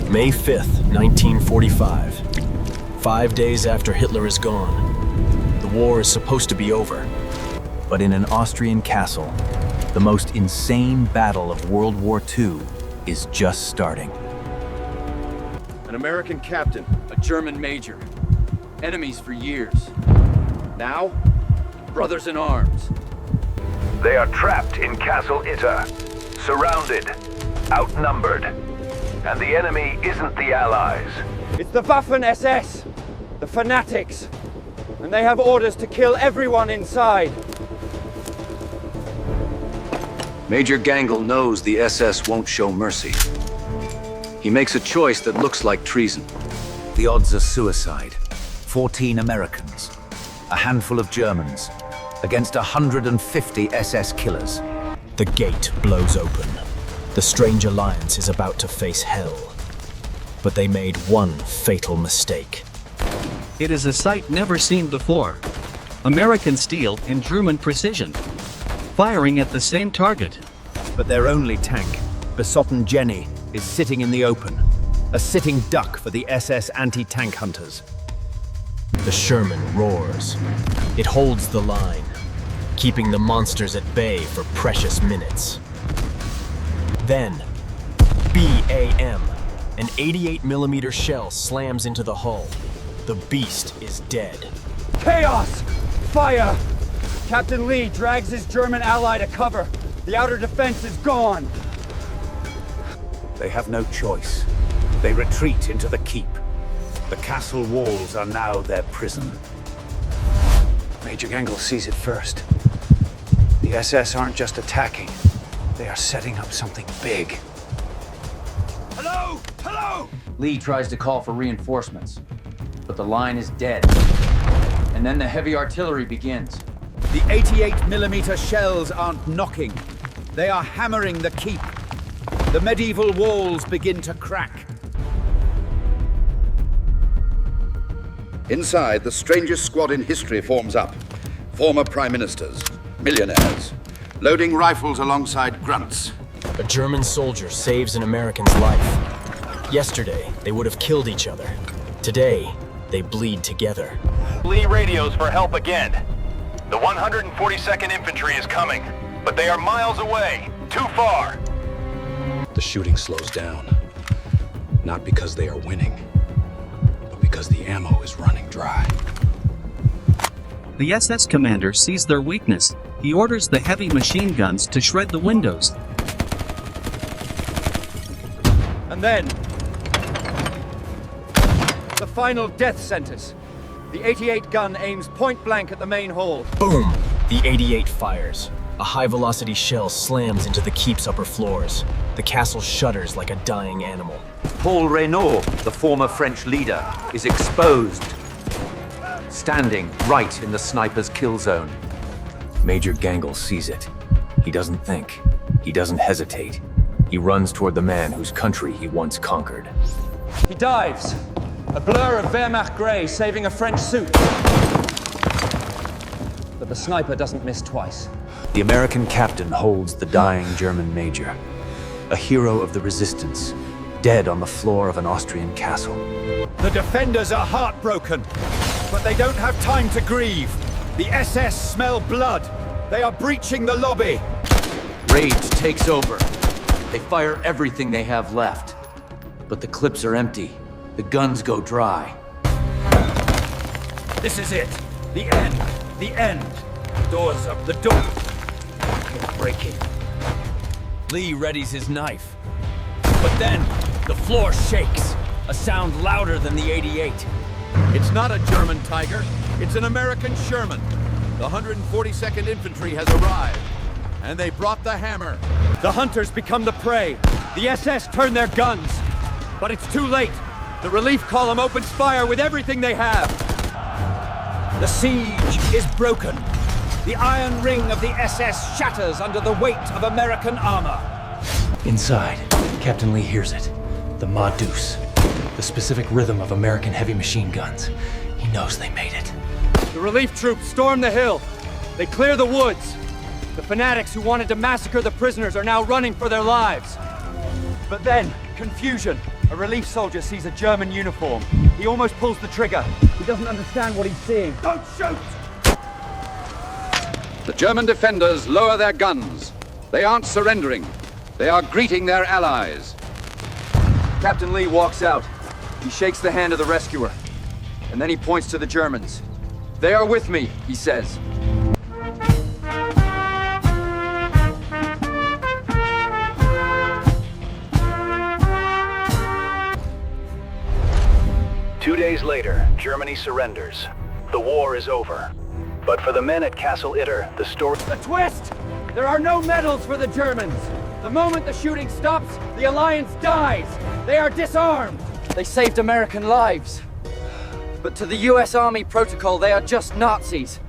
May 5th, 1945. 5 days after Hitler is gone. The war is supposed to be over. But in an Austrian castle, the most insane battle of World War II is just starting. An American captain, a German major. Enemies for years. Now, brothers in arms. They are trapped in Castle Itter, surrounded, outnumbered. And the enemy isn't the Allies. It's the Waffen-SS, the fanatics. And they have orders to kill everyone inside. Major Gangl knows the SS won't show mercy. He makes a choice that looks like treason. The odds are suicide. 14 Americans, a handful of Germans, against 150 SS killers. The gate blows open. The strange alliance is about to face hell. But they made one fatal mistake. It is a sight never seen before. American steel and German precision, firing at the same target. But their only tank, Besotten Jenny, is sitting in the open. A sitting duck for the SS anti-tank hunters. The Sherman roars. It holds the line, keeping the monsters at bay for precious minutes. Then, BAM, an 88mm shell slams into the hull. The beast is dead. Chaos! Fire! Captain Lee drags his German ally to cover. The outer defense is gone. They have no choice. They retreat into the keep. The castle walls are now their prison. Major Gangl sees it first. The SS aren't just attacking. They are setting up something big. Hello! Hello! Lee tries to call for reinforcements, but the line is dead. And then the heavy artillery begins. The 88mm shells aren't knocking. They are hammering the keep. The medieval walls begin to crack. Inside, the strangest squad in history forms up. Former prime ministers, millionaires, loading rifles alongside grunts. A German soldier saves an American's life. Yesterday, they would have killed each other. Today, they bleed together. Lee radios for help again. The 142nd Infantry is coming, but they are miles away. Too far. The shooting slows down. Not because they are winning, but because the ammo is running dry. The SS commander sees their weakness. He orders the heavy machine guns to shred the windows. And then, the final death sentence. The 88 gun aims point blank at the main hold. Boom! The 88 fires. A high-velocity shell slams into the keep's upper floors. The castle shudders like a dying animal. Paul Reynaud, the former French leader, is exposed, standing right in the sniper's kill zone. Major Gangl sees it. He doesn't think. He doesn't hesitate. He runs toward the man whose country he once conquered. He dives. A blur of Wehrmacht grey saving a French suit. But the sniper doesn't miss twice. The American captain holds the dying German major, a hero of the resistance, dead on the floor of an Austrian castle. The defenders are heartbroken, but they don't have time to grieve. The SS smell blood. They are breaching the lobby. Rage takes over. They fire everything they have left. But the clips are empty. The guns go dry. This is it. The end. The end. Doors up. The door. It's breaking. Lee readies his knife. But then, the floor shakes. A sound louder than the 88. It's not a German Tiger. It's an American Sherman. The 142nd Infantry has arrived. And they brought the hammer. The hunters become the prey. The SS turn their guns. But it's too late. The relief column opens fire with everything they have. The siege is broken. The iron ring of the SS shatters under the weight of American armor. Inside, Captain Lee hears it. The Ma Deuce. The specific rhythm of American heavy machine guns. He knows they made it. The relief troops storm the hill. They clear the woods. The fanatics who wanted to massacre the prisoners are now running for their lives. But then, confusion. A relief soldier sees a German uniform. He almost pulls the trigger. He doesn't understand what he's seeing. Don't shoot! The German defenders lower their guns. They aren't surrendering. They are greeting their allies. Captain Lee walks out. He shakes the hand of the rescuer. And then he points to the Germans. "They are with me," he says. Two days later, Germany surrenders. The war is over. But for the men at Castle Itter, the story... The twist! There are no medals for the Germans! The moment the shooting stops, the Alliance dies! They are disarmed! They saved American lives. But to the US Army protocol, they are just Nazis.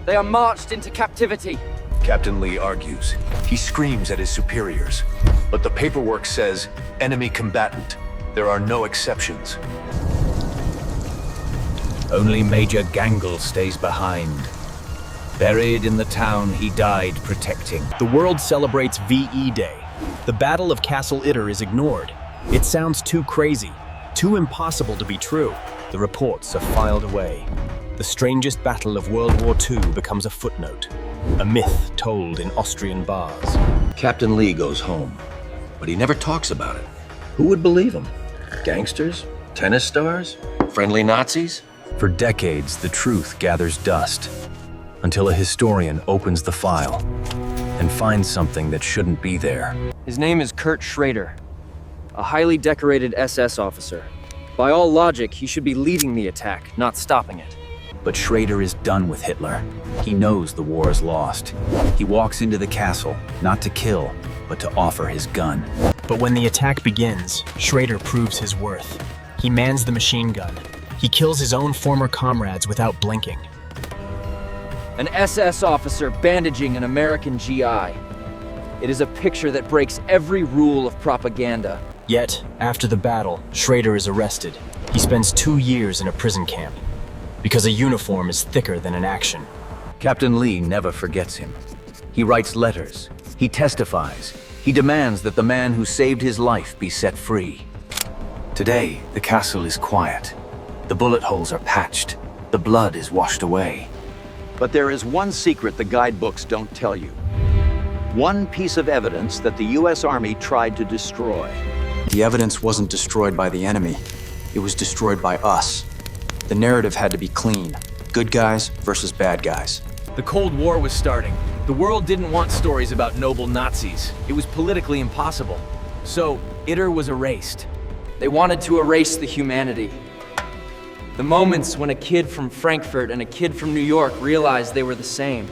They are marched into captivity. Captain Lee argues. He screams at his superiors. But the paperwork says, enemy combatant. There are no exceptions. Only Major Gangl stays behind. Buried in the town he died protecting. The world celebrates VE Day. The Battle of Castle Itter is ignored. It sounds too crazy, too impossible to be true. The reports are filed away. The strangest battle of World War II becomes a footnote, a myth told in Austrian bars. Captain Lee goes home, but he never talks about it. Who would believe him? Gangsters? Tennis stars? Friendly Nazis? For decades, the truth gathers dust, until a historian opens the file and finds something that shouldn't be there. His name is Kurt Schrader, a highly decorated SS officer. By all logic, he should be leading the attack, not stopping it. But Schrader is done with Hitler. He knows the war is lost. He walks into the castle, not to kill, but to offer his gun. But when the attack begins, Schrader proves his worth. He mans the machine gun. He kills his own former comrades without blinking. An SS officer bandaging an American GI. It is a picture that breaks every rule of propaganda. Yet, after the battle, Schrader is arrested. He spends 2 years in a prison camp, because a uniform is thicker than an action. Captain Lee never forgets him. He writes letters. He testifies. He demands that the man who saved his life be set free. Today, the castle is quiet. The bullet holes are patched. The blood is washed away. But there is one secret the guidebooks don't tell you. One piece of evidence that the US Army tried to destroy. The evidence wasn't destroyed by the enemy. It was destroyed by us. The narrative had to be clean. Good guys versus bad guys. The Cold War was starting. The world didn't want stories about noble Nazis. It was politically impossible. So, Itter was erased. They wanted to erase the humanity. The moments when a kid from Frankfurt and a kid from New York realized they were the same.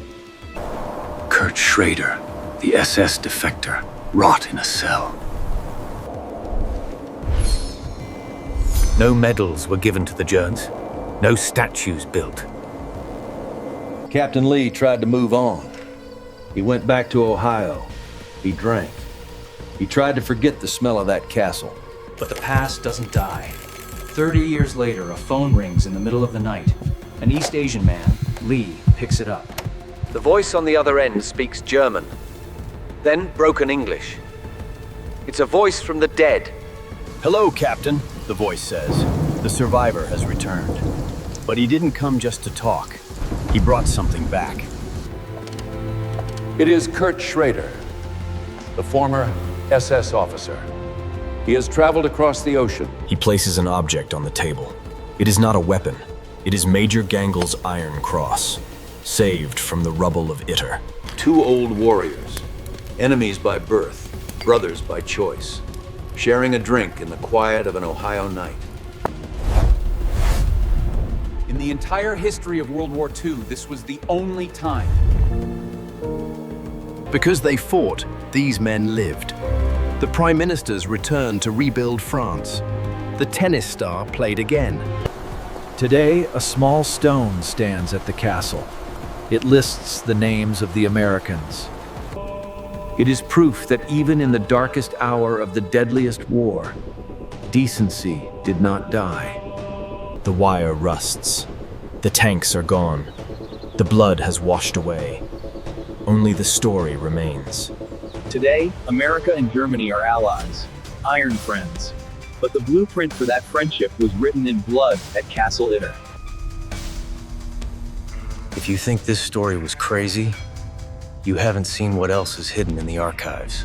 Kurt Schrader, the SS defector, rot in a cell. No medals were given to the Germans. No statues built. Captain Lee tried to move on. He went back to Ohio. He drank. He tried to forget the smell of that castle. But the past doesn't die. 30 years later, a phone rings in the middle of the night. An East Asian man, Lee, picks it up. The voice on the other end speaks German, then broken English. It's a voice from the dead. "Hello, Captain," the voice says. The survivor has returned. But he didn't come just to talk. He brought something back. It is Kurt Schrader, the former SS officer. He has traveled across the ocean. He places an object on the table. It is not a weapon. It is Major Gangl's Iron Cross, saved from the rubble of Itter. 2 old warriors, enemies by birth, brothers by choice, sharing a drink in the quiet of an Ohio night. In the entire history of World War II, this was the only time. Because they fought, these men lived. The prime ministers returned to rebuild France. The tennis star played again. Today, a small stone stands at the castle. It lists the names of the Americans. It is proof that even in the darkest hour of the deadliest war, decency did not die. The wire rusts. The tanks are gone. The blood has washed away. Only the story remains. Today, America and Germany are allies, iron friends. but the blueprint for that friendship was written in blood at Castle Itter. If you think this story was crazy, you haven't seen what else is hidden in the archives.